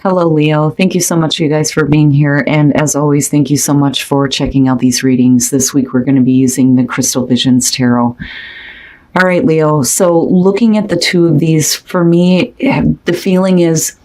Hello, Leo. Thank you so much, you guys, for being here. And as always, thank you so much for checking out these readings. This week, we're going to be using the Crystal Visions Tarot. All right, Leo. So looking at the two of these, for me, the feeling is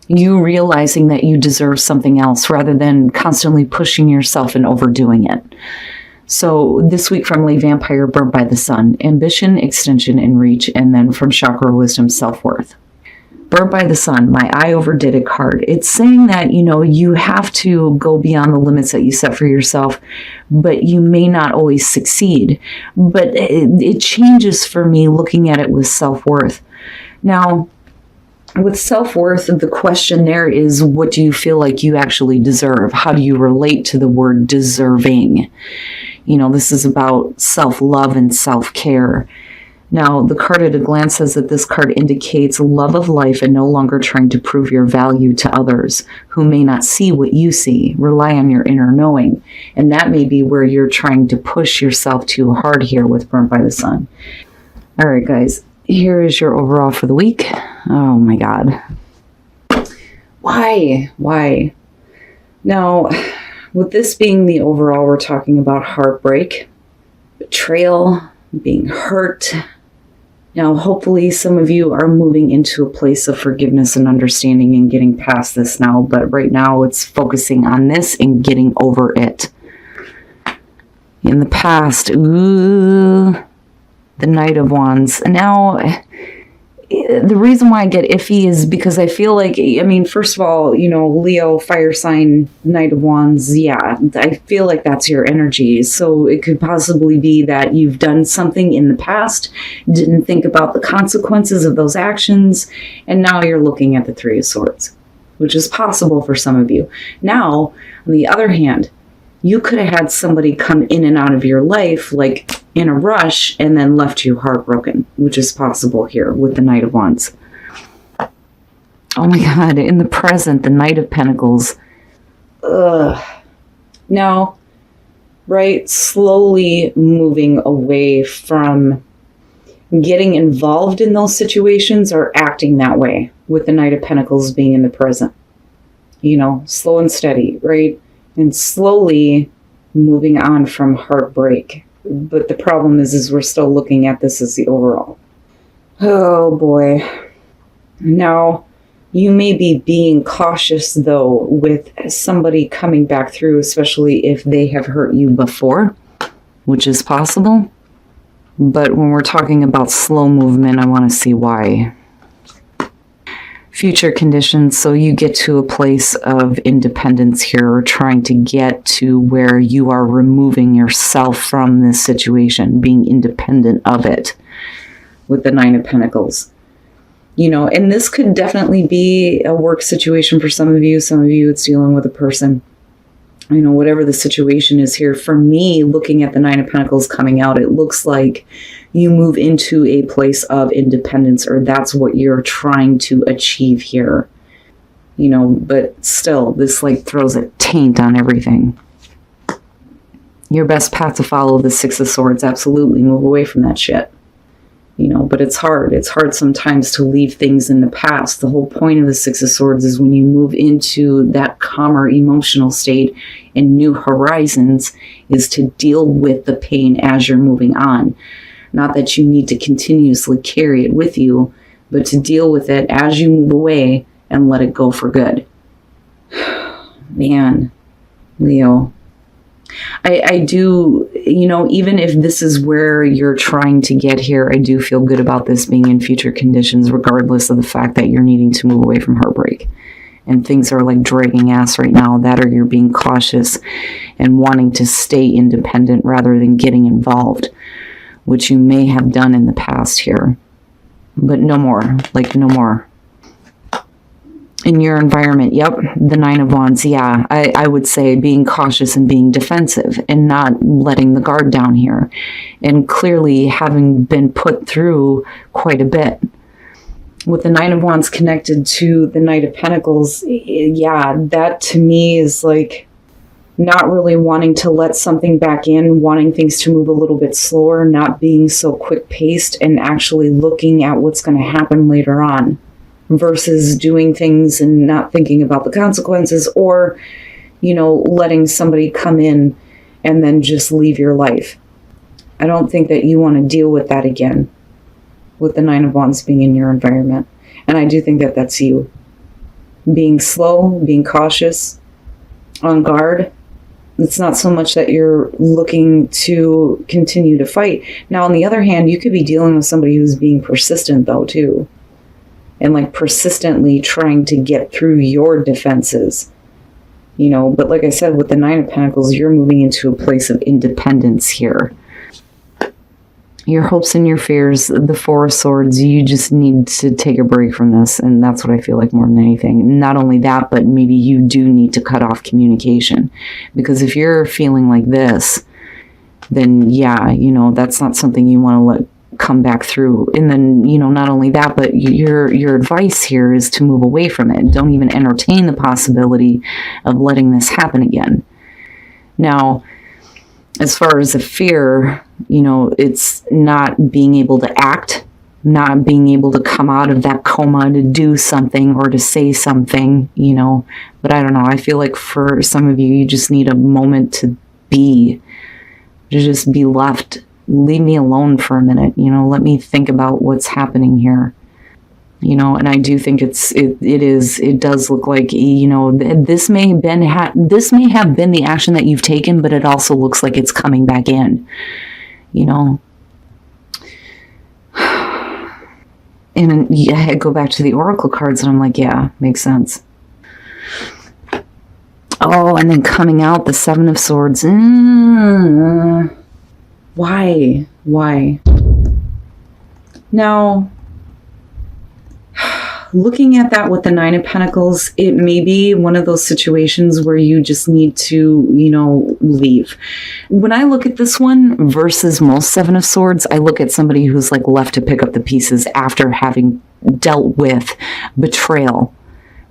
you realizing that you deserve something else rather than constantly pushing yourself and overdoing it. So this week from Lay Vampire, Burnt by the Sun, ambition, extension, and reach. And then from Chakra Wisdom, self-worth. Burnt by the Sun, my I overdid it card. It's saying that, you have to go beyond the limits that you set for yourself, but you may not always succeed. But it changes for me looking at it with self-worth. Now, with self-worth, the question there is, what do you feel like you actually deserve? How do you relate to the word deserving? This is about self-love and self-care. Now, the card at a glance says that this card indicates love of life and no longer trying to prove your value to others who may not see what you see. Rely on your inner knowing. And that may be where you're trying to push yourself too hard here with Burnt by the Sun. All right, guys, here is your overall for the week. Oh, my God. Why? Now, with this being the overall, we're talking about heartbreak, betrayal, being hurt. Now, hopefully some of you are moving into a place of forgiveness and understanding and getting past this now. But right now it's focusing on this and getting over it. In the past, the Knight of Wands. Now, the reason why I get iffy is because I feel like, first of all, Leo, fire sign, Knight of Wands, yeah, I feel like that's your energy. So it could possibly be that you've done something in the past, didn't think about the consequences of those actions, and now you're looking at the Three of Swords, which is possible for some of you. Now, on the other hand, you could have had somebody come in and out of your life, like in a rush, and then left you heartbroken, which is possible here with the Knight of Wands. Oh my God, in the present, the Knight of Pentacles. Now, right, slowly moving away from getting involved in those situations or acting that way, with the Knight of Pentacles being in the present. Slow and steady, right? And slowly moving on from heartbreak. But the problem is we're still looking at this as the overall. Oh boy. Now, you may be being cautious though with somebody coming back through, especially if they have hurt you before, which is possible. But when we're talking about slow movement, I want to see why. Future conditions, so you get to a place of independence here, or trying to get to where you are removing yourself from this situation, being independent of it, with the Nine of Pentacles. And this could definitely be a work situation for some of you. Some of you, it's dealing with a person. Whatever the situation is here. For me, looking at the Nine of Pentacles coming out, it looks like you move into a place of independence, or that's what you're trying to achieve here. But still, this throws a taint on everything. Your best path to follow, the Six of Swords, absolutely move away from that shit. But it's hard. It's hard sometimes to leave things in the past. The whole point of the Six of Swords is when you move into that calmer emotional state and new horizons is to deal with the pain as you're moving on. Not that you need to continuously carry it with you, but to deal with it as you move away and let it go for good. Man, Leo. I do, even if this is where you're trying to get here, I do feel good about this being in future conditions, regardless of the fact that you're needing to move away from heartbreak. And things are dragging ass right now, that or you're being cautious and wanting to stay independent rather than getting involved, which you may have done in the past here. But no more, no more. In your environment, yep, the Nine of Wands, yeah, I would say being cautious and being defensive and not letting the guard down here. And clearly having been put through quite a bit. With the Nine of Wands connected to the Knight of Pentacles, yeah, that to me is not really wanting to let something back in, wanting things to move a little bit slower, not being so quick-paced, and actually looking at what's going to happen later on. versus doing things and not thinking about the consequences, or, letting somebody come in and then just leave your life. I don't think that you want to deal with that again, with the Nine of Wands being in your environment. And I do think that that's you. Being slow, being cautious, on guard. It's not so much that you're looking to continue to fight. Now, on the other hand, you could be dealing with somebody who's being persistent, though, too. And like persistently trying to get through your defenses. But like I said, with the Nine of Pentacles, you're moving into a place of independence here. Your hopes and your fears, the Four of Swords, you just need to take a break from this. And that's what I feel like more than anything. Not only that, but maybe you do need to cut off communication. Because if you're feeling like this, then yeah, that's not something you want to let come back through. And then, not only that, but your advice here is to move away from it. Don't even entertain the possibility of letting this happen again. Now, as far as the fear, it's not being able to act, not being able to come out of that coma to do something or to say something, But I don't know. I feel like for some of you, you just need a moment to just be left. Leave me alone for a minute, let me think about what's happening here. And I do think it does look like, this may have been the action that you've taken, but it also looks like it's coming back in, And yeah, I go back to the Oracle cards and I'm like, yeah, makes sense. Oh, and then coming out, the Seven of Swords. Why? Now, looking at that with the Nine of Pentacles, it may be one of those situations where you just need to, leave. When I look at this one versus most Seven of Swords, I look at somebody who's like left to pick up the pieces after having dealt with betrayal,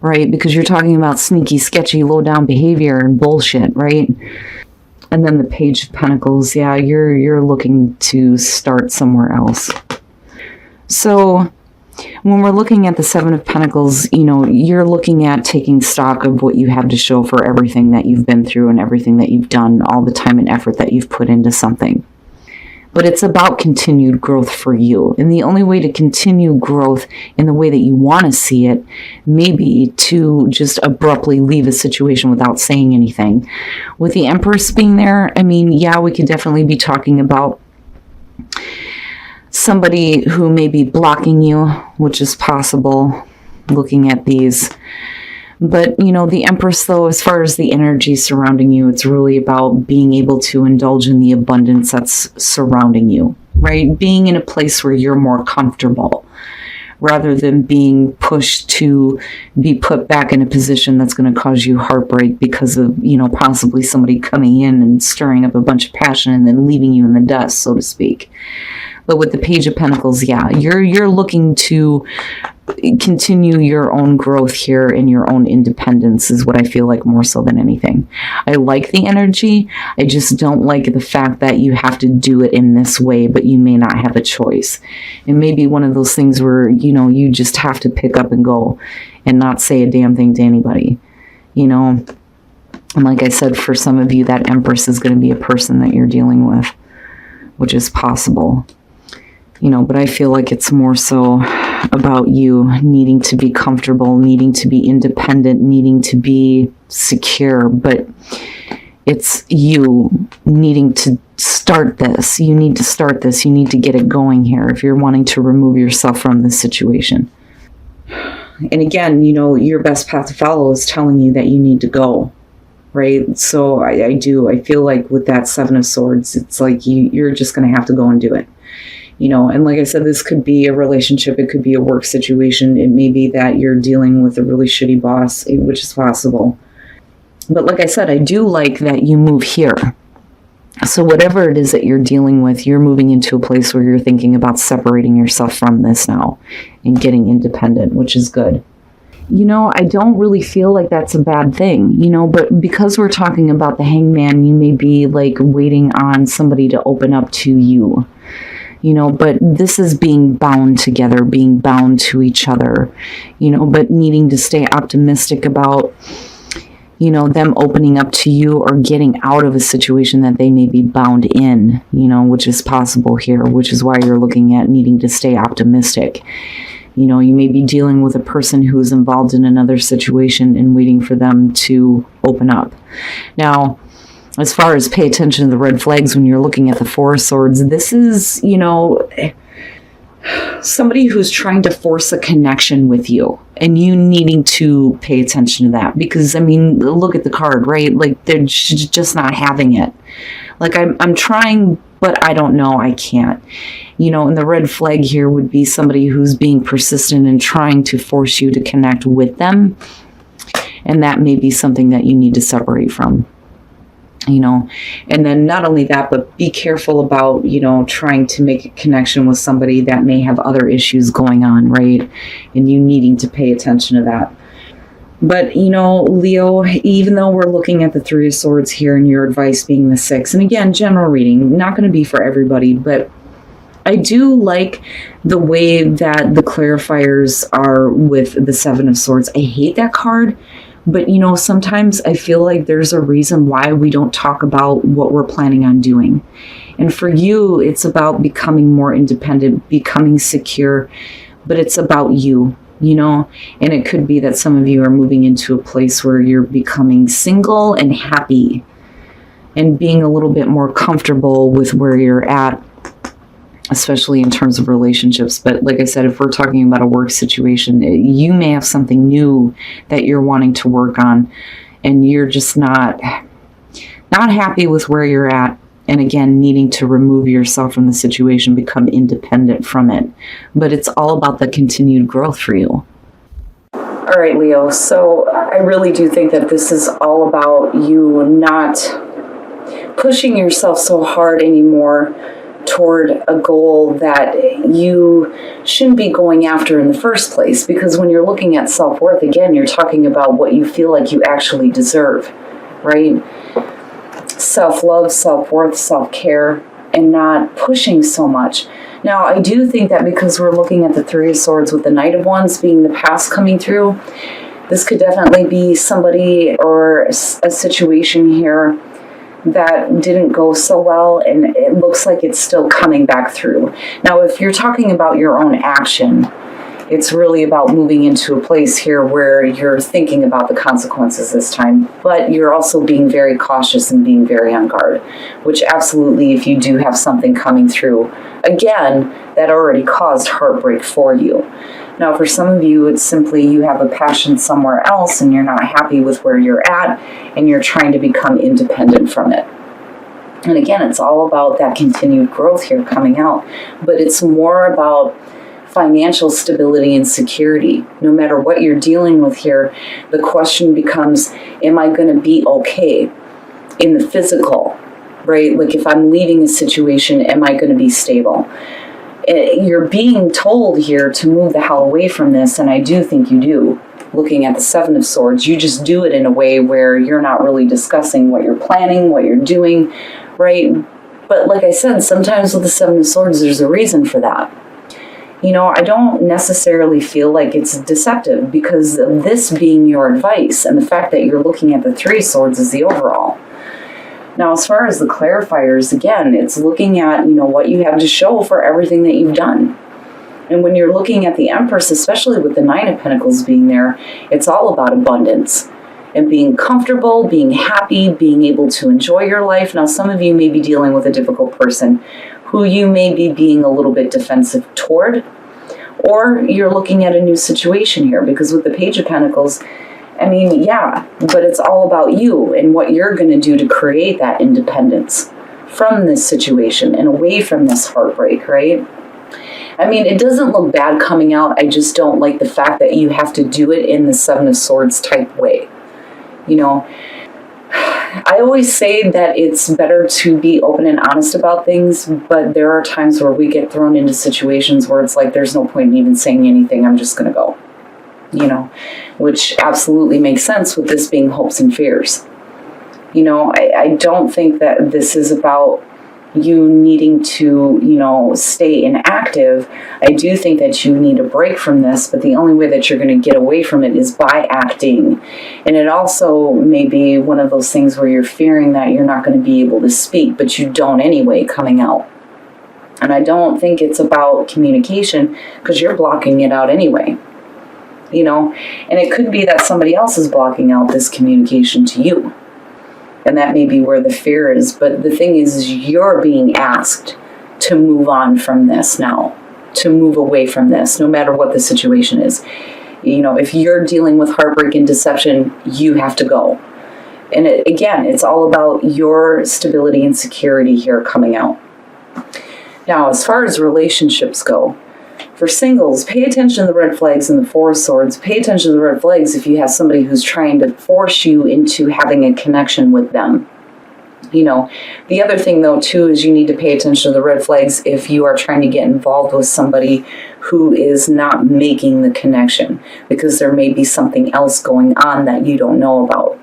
right? Because you're talking about sneaky, sketchy, low-down behavior and bullshit, right? And then the Page of Pentacles, yeah, you're looking to start somewhere else. So when we're looking at the Seven of Pentacles, you're looking at taking stock of what you have to show for everything that you've been through and everything that you've done, all the time and effort that you've put into something. But it's about continued growth for you. And the only way to continue growth in the way that you want to see it may be to just abruptly leave a situation without saying anything. With the Empress being there, yeah, we could definitely be talking about somebody who may be blocking you, which is possible looking at these. But, the Empress, though, as far as the energy surrounding you, it's really about being able to indulge in the abundance that's surrounding you, right? Being in a place where you're more comfortable rather than being pushed to be put back in a position that's going to cause you heartbreak because of, possibly somebody coming in and stirring up a bunch of passion and then leaving you in the dust, so to speak. But with the Page of Pentacles, yeah, you're looking to continue your own growth here and your own independence is what I feel like more so than anything. I like the energy. I just don't like the fact that you have to do it in this way, but you may not have a choice. It may be one of those things where, you just have to pick up and go and not say a damn thing to anybody, And like I said, for some of you, that Empress is going to be a person that you're dealing with, which is possible. But I feel like it's more so about you needing to be comfortable, needing to be independent, needing to be secure. But it's you needing to start this. You need to start this. You need to get it going here if you're wanting to remove yourself from this situation. And again, your best path to follow is telling you that you need to go. Right? So I feel like with that Seven of Swords, it's like you're just going to have to go and do it. And like I said, this could be a relationship. It could be a work situation. It may be that you're dealing with a really shitty boss, which is possible. But like I said, I do like that you move here. So whatever it is that you're dealing with, you're moving into a place where you're thinking about separating yourself from this now and getting independent, which is good. I don't really feel like that's a bad thing, but because we're talking about the Hangman, you may be like waiting on somebody to open up to you. but this is being bound together, being bound to each other, but needing to stay optimistic about, them opening up to you or getting out of a situation that they may be bound in, which is possible here, which is why you're looking at needing to stay optimistic. You may be dealing with a person who's involved in another situation and waiting for them to open up. Now, as far as pay attention to the red flags when you're looking at the Four of Swords, this is, somebody who's trying to force a connection with you and you needing to pay attention to that because, look at the card, right? Like they're just not having it. Like I'm trying, but I don't know, I can't. And the red flag here would be somebody who's being persistent and trying to force you to connect with them. And that may be something that you need to separate from. And then not only that, but be careful about, trying to make a connection with somebody that may have other issues going on, right? And you needing to pay attention to that. But, Leo, even though we're looking at the Three of Swords here and your advice being the Six, and again, general reading, not going to be for everybody, but I do like the way that the clarifiers are with the Seven of Swords. I hate that card. But, sometimes I feel like there's a reason why we don't talk about what we're planning on doing. And for you, it's about becoming more independent, becoming secure, but it's about you, and it could be that some of you are moving into a place where you're becoming single and happy and being a little bit more comfortable with where you're at, especially in terms of relationships. But like I said, if we're talking about a work situation, you may have something new that you're wanting to work on and you're just not happy with where you're at. And again, needing to remove yourself from the situation, become independent from it. But it's all about the continued growth for you. All right, Leo. So I really do think that this is all about you not pushing yourself so hard anymore toward a goal that you shouldn't be going after in the first place. Because when you're looking at self-worth, again, you're talking about what you feel like you actually deserve, right? Self-love, self-worth, self-care, and not pushing so much. Now, I do think that because we're looking at the Three of Swords with the Knight of Wands being the past coming through, this could definitely be somebody or a situation here that didn't go so well, and it looks like it's still coming back through. Now, if you're talking about your own action, it's really about moving into a place here where you're thinking about the consequences this time, but you're also being very cautious and being very on guard, which absolutely, if you do have something coming through, again, that already caused heartbreak for you. Now, for some of you, it's simply you have a passion somewhere else and you're not happy with where you're at and you're trying to become independent from it. And again, it's all about that continued growth here coming out, but it's more about financial stability and security. No matter what you're dealing with here, the question becomes, am I going to be okay in the physical, right? Like if I'm leaving a situation, am I going to be stable? You're being told here to move the hell away from this, and I do think you do. Looking at the Seven of Swords, you just do it in a way where you're not really discussing what you're planning, what you're doing, right? But like I said, sometimes with the Seven of Swords, there's a reason for that. I don't necessarily feel like it's deceptive because of this being your advice and the fact that you're looking at the Three of Swords as the overall. Now, as far as the clarifiers, again, it's looking at, what you have to show for everything that you've done. And when you're looking at the Empress, especially with the Nine of Pentacles being there, it's all about abundance and being comfortable, being happy, being able to enjoy your life. Now, some of you may be dealing with a difficult person who you may be being a little bit defensive toward, or you're looking at a new situation here because with the Page of Pentacles, yeah, but it's all about you and what you're going to do to create that independence from this situation and away from this heartbreak, right? It doesn't look bad coming out. I just don't like the fact that you have to do it in the Seven of Swords type way. I always say that it's better to be open and honest about things, but there are times where we get thrown into situations where it's like, there's no point in even saying anything. I'm just going to go. Which absolutely makes sense with this being hopes and fears. I don't think that this is about you needing to, stay inactive. I do think that you need a break from this, but the only way that you're going to get away from it is by acting. And it also may be one of those things where you're fearing that you're not going to be able to speak, but you don't anyway, coming out. And I don't think it's about communication, because you're blocking it out anyway. And it could be that somebody else is blocking out this communication to you. And that may be where the fear is. But the thing is you're being asked to move on from this now, to move away from this, no matter what the situation is. If you're dealing with heartbreak and deception, you have to go. And again, it's all about your stability and security here coming out. Now, as far as relationships go, for singles, pay attention to the red flags in the Four of Swords. Pay attention to the red flags if you have somebody who's trying to force you into having a connection with them. The other thing, though, too, is you need to pay attention to the red flags if you are trying to get involved with somebody who is not making the connection, because there may be something else going on that you don't know about.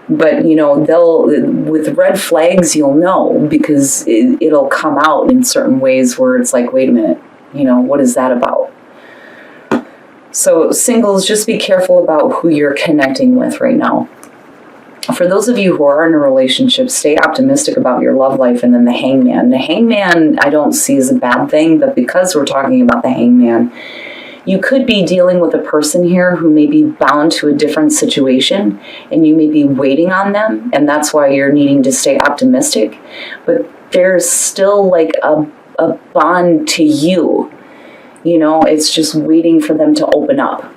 But, with red flags, you'll know, because it'll come out in certain ways where it's like, wait a minute, what is that about? So singles, just be careful about who you're connecting with right now. For those of you who are in a relationship, stay optimistic about your love life. And then the Hangman. The Hangman I don't see as a bad thing, but because we're talking about the Hangman, you could be dealing with a person here who may be bound to a different situation, and you may be waiting on them, and that's why you're needing to stay optimistic. But there's still like a bond to you. It's just waiting for them to open up.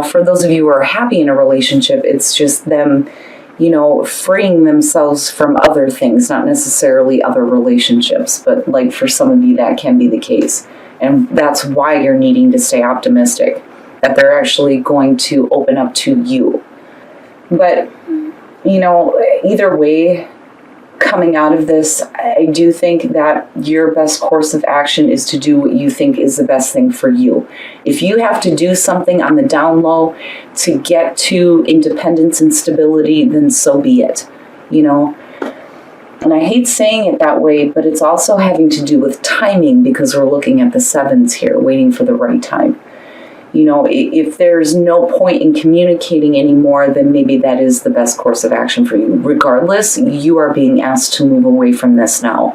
For those of you who are happy in a relationship, it's just them, freeing themselves from other things, not necessarily other relationships, but like for some of you that can be the case. And that's why you're needing to stay optimistic, that they're actually going to open up to you. But, either way, coming out of this, I do think that your best course of action is to do what you think is the best thing for you. If you have to do something on the down low to get to independence and stability, then so be it, And I hate saying it that way, but it's also having to do with timing, because we're looking at the sevens here, waiting for the right time. If there's no point in communicating anymore, then maybe that is the best course of action for you. Regardless, you are being asked to move away from this now.